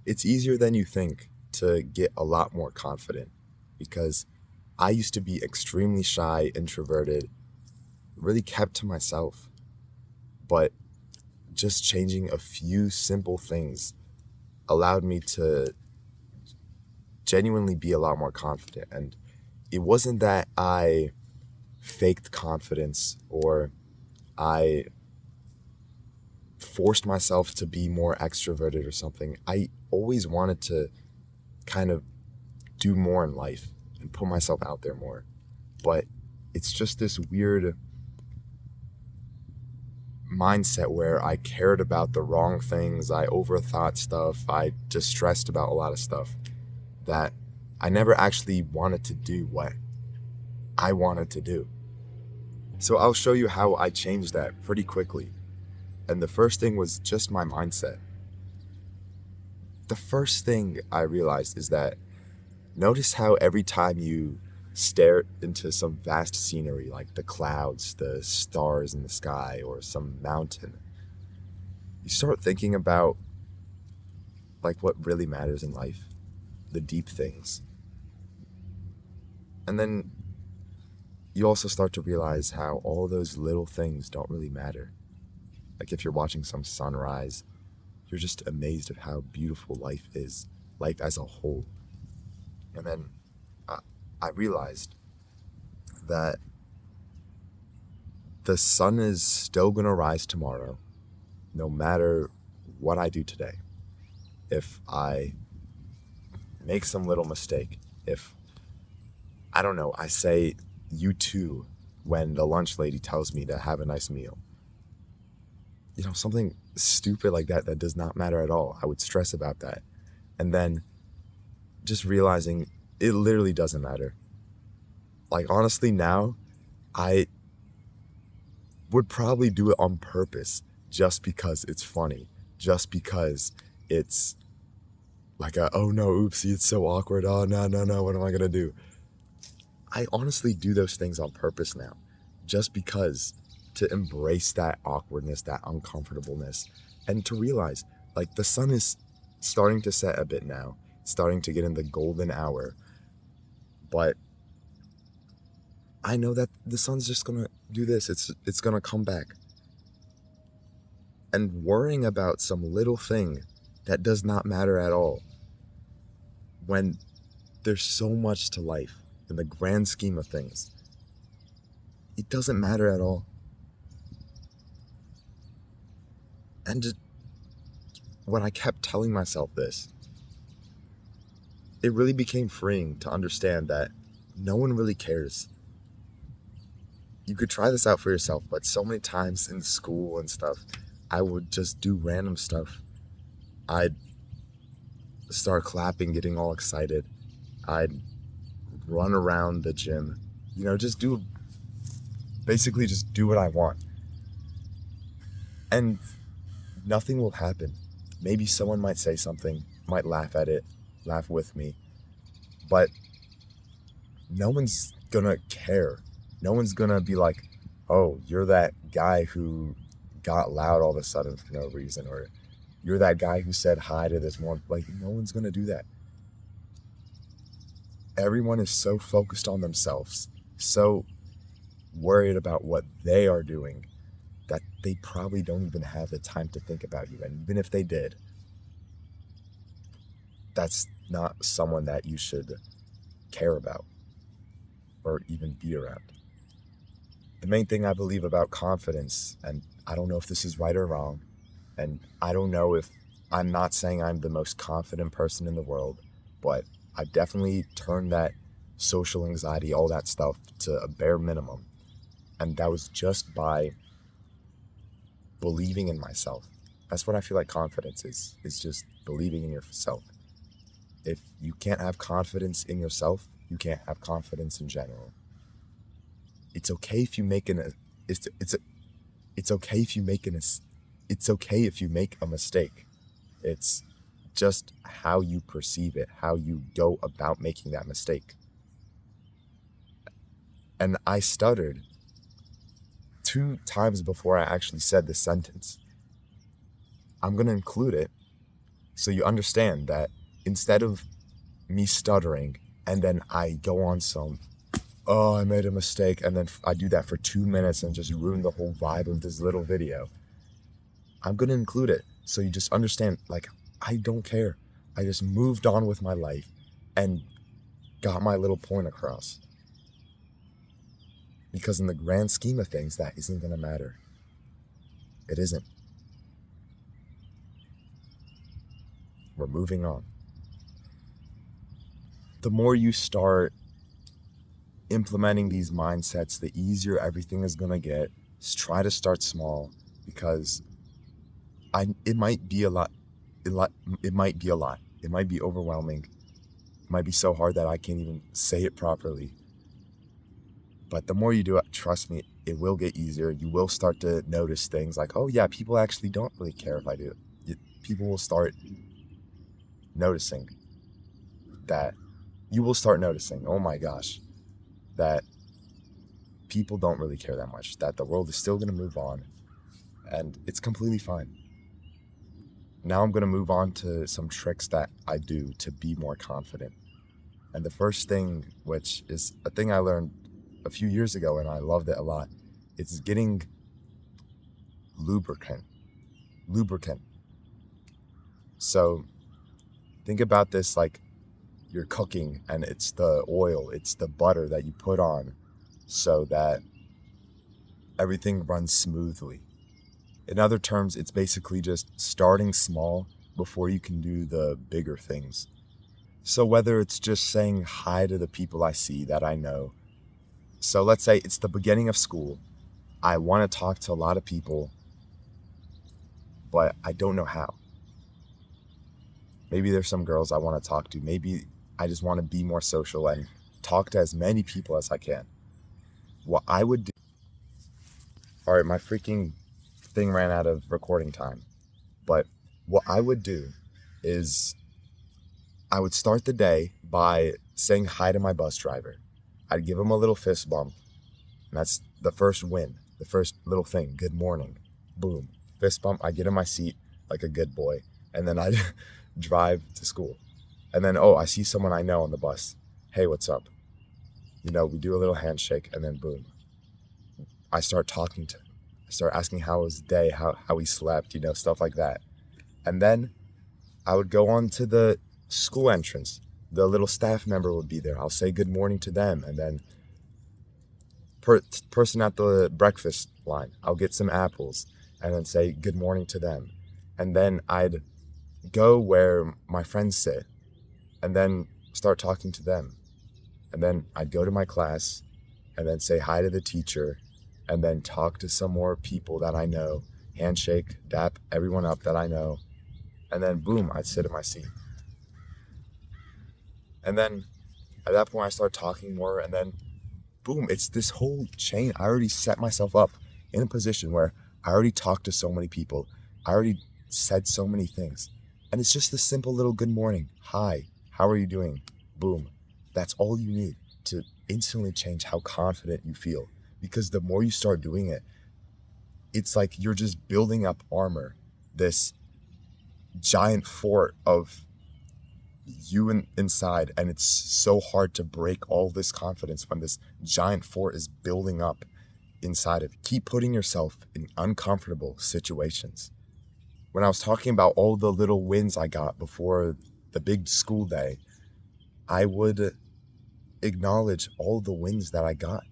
It's easier than you think to get a lot more confident because I used to be extremely shy, introverted, really kept to myself. But just changing a few simple things allowed me to genuinely be a lot more confident. And it wasn't that I faked confidence or I forced myself to be more extroverted or something. I always wanted to kind of do more in life and put myself out there more. But it's just this weird mindset where I cared about the wrong things, I overthought stuff, I distressed about a lot of stuff that I never actually wanted to do what I wanted to do. So I'll show you how I changed that pretty quickly. And the first thing was just my mindset. The first thing I realized is that notice how every time you stare into some vast scenery like the clouds, the stars in the sky, or some mountain, you start thinking about like what really matters in life, the deep things. And then you also start to realize how all those little things don't really matter. Like if you're watching some sunrise, you're just amazed at how beautiful life is, life as a whole. And then I, I realized that the sun is still going to rise tomorrow, no matter what I do today. If I make some little mistake, if, I don't know, I say you too when the lunch lady tells me to have a nice meal, something stupid like that that does not matter at all, I would stress about that. And then just realizing it literally doesn't matter. Like, honestly, now I would probably do it on purpose just because it's funny, just because it's like oh no, oopsie, it's so awkward. Oh, no, no, no, what am I going to do? I honestly do those things on purpose now, just because to embrace that awkwardness, that uncomfortableness, and to realize like the sun is starting to set a bit now, starting to get in the golden hour. But I know that the sun's just gonna do this. It's gonna come back. And worrying about some little thing that does not matter at all when there's so much to life in the grand scheme of things, it doesn't matter at all. And just, when I kept telling myself this, it really became freeing to understand that no one really cares. You could try this out for yourself, but so many times in school and stuff, I would just do random stuff. I'd start clapping, getting all excited. I'd run around the gym, just basically just do what I want. And nothing will happen. Maybe someone might say something, might laugh at it, laugh with me, but no one's gonna care. No one's gonna be like, oh, you're that guy who got loud all of a sudden for no reason, or you're that guy who said hi to this one. Like, no one's gonna do that. Everyone is so focused on themselves, so worried about what they are doing, that they probably don't even have the time to think about you. And even if they did, that's not someone that you should care about or even be around. The main thing I believe about confidence, and I don't know if this is right or wrong, and I don't know if, I'm not saying I'm the most confident person in the world, but I've definitely turned that social anxiety, all that stuff, to a bare minimum. And that was just by believing in myself. That's what I feel like confidence is just believing in yourself. If you can't have confidence in yourself, you can't have confidence in general. It's okay if you make it's okay if you make it's okay if you make a mistake. It's just how you perceive it, how you go about making that mistake. And I stuttered 2 times before I actually said this sentence. I'm going to include it So you understand that instead of me stuttering and then I go on some, oh, I made a mistake, and then I do that for 2 minutes and just ruin the whole vibe of this little video, I'm going to include it. So you just understand, like, I don't care. I just moved on with my life and got my little point across. Because in the grand scheme of things, that isn't going to matter. It isn't. We're moving on. The more you start implementing these mindsets, the easier everything is going to get. Just try to start small, because it might be a lot. It might be a lot. It might be overwhelming. It might be so hard that I can't even say it properly. But the more you do it, trust me, it will get easier. You will start to notice things like, oh yeah, people actually don't really care if I do it. People will start noticing that. You will start noticing, oh my gosh, that people don't really care that much, that the world is still going to move on, and it's completely fine. Now I'm going to move on to some tricks that I do to be more confident. And the first thing, which is a thing I learned a few years ago and I loved it a lot, it's getting lubricant. So think about this like you're cooking, and it's the oil, it's the butter that you put on so that everything runs smoothly. In other terms, it's basically just starting small before you can do the bigger things. So whether it's just saying hi to the people I see that I know. So let's say it's the beginning of school. I want to talk to a lot of people, but I don't know how. Maybe there's some girls I want to talk to. Maybe I just want to be more social and talk to as many people as I can. What I would do... All right, my freaking thing ran out of recording time. But what I would do is I would start the day by saying hi to my bus driver. I'd give him a little fist bump. And that's the first win, the first little thing. Good morning. Boom. Fist bump. I get in my seat like a good boy. And then I'd drive to school. And then, I see someone I know on the bus. Hey, what's up? We do a little handshake, and then boom. I start talking to him. I start asking how his day, how he slept, stuff like that. And then I would go on to the school entrance. The little staff member would be there. I'll say good morning to them. And then person at the breakfast line, I'll get some apples and then say good morning to them. And then I'd go where my friends sit and then start talking to them. And then I'd go to my class and then say hi to the teacher and then talk to some more people that I know, handshake, dap everyone up that I know. And then boom, I'd sit in my seat. And then at that point I start talking more, and then boom, it's this whole chain. I already set myself up in a position where I already talked to so many people. I already said so many things. And it's just this simple little good morning. Hi, how are you doing? Boom. That's all you need to instantly change how confident you feel. Because the more you start doing it, it's like you're just building up armor. This giant fort of you inside, and it's so hard to break all this confidence when this giant fort is building up inside of you. Keep putting yourself in uncomfortable situations. When I was talking about all the little wins I got before the big school day, I would acknowledge all the wins that I got,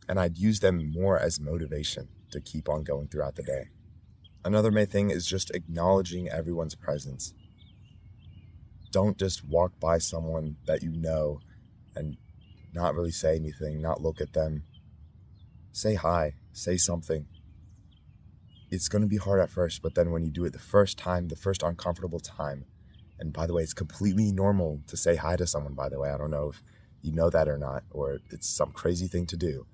and I'd use them more as motivation to keep on going throughout the day. Another main thing is just acknowledging everyone's presence. Don't just walk by someone that you know and not really say anything, not look at them. Say hi, say something. It's going to be hard at first, but then when you do it the first time, the first uncomfortable time, and by the way, it's completely normal to say hi to someone, by the way. I don't know if you know that or not, or it's some crazy thing to do,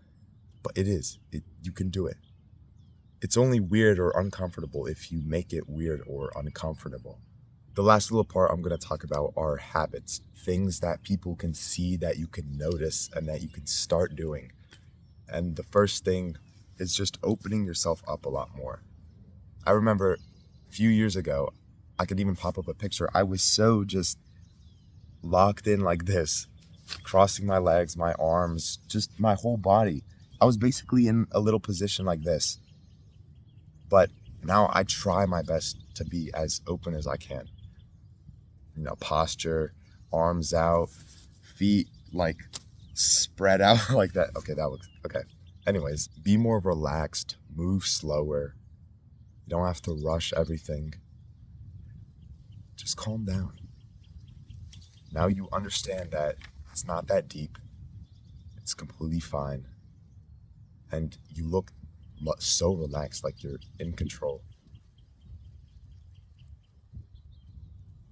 but it is. You can do it. It's only weird or uncomfortable if you make it weird or uncomfortable. The last little part I'm going to talk about are habits, things that people can see, that you can notice, and that you can start doing. And the first thing is just opening yourself up a lot more. I remember a few years ago, I could even pop up a picture. I was so just locked in like this, crossing my legs, my arms, just my whole body. I was basically in a little position like this. But now I try my best to be as open as I can. Posture, arms out, feet like spread out like that. Okay, that looks okay. Anyways, be more relaxed, move slower. You don't have to rush everything. Just calm down. Now you understand that it's not that deep. It's completely fine. And you look so relaxed, like you're in control.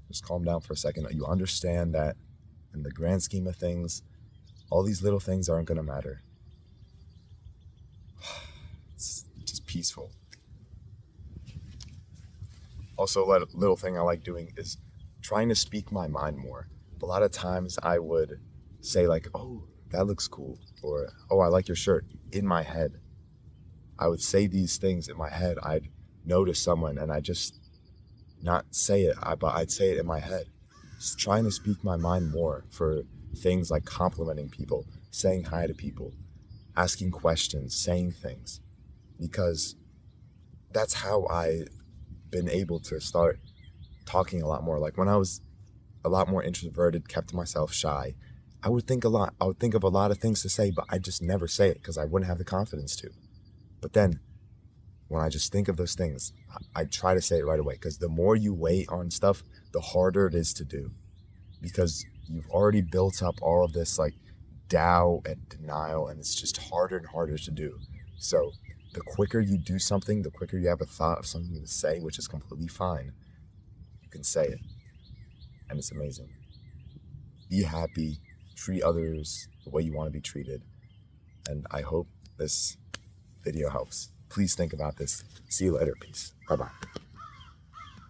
Just calm down for a second. You understand that in the grand scheme of things, all these little things aren't going to matter. It's just peaceful. Also, a little thing I like doing is trying to speak my mind more. A lot of times I would say like, oh, that looks cool, or oh, I like your shirt, in my head. I would say these things in my head. I'd notice someone and I just not say it, but I'd say it in my head. Just trying to speak my mind more for things like complimenting people, saying hi to people, asking questions, saying things, because that's how I've been able to start talking a lot more. Like when I was a lot more introverted, kept to myself, shy, I would think a lot. I would think of a lot of things to say, but I just never say it because I wouldn't have the confidence to. But then when I just think of those things, I try to say it right away, because the more you wait on stuff, the harder it is to do, because you've already built up all of this like doubt and denial, and it's just harder and harder to do. So the quicker you do something, the quicker you have a thought of something to say, which is completely fine, you can say it. And it's amazing. Be happy, treat others the way you want to be treated. And I hope this video helps. Please think about this. See you later. Peace. Bye-bye.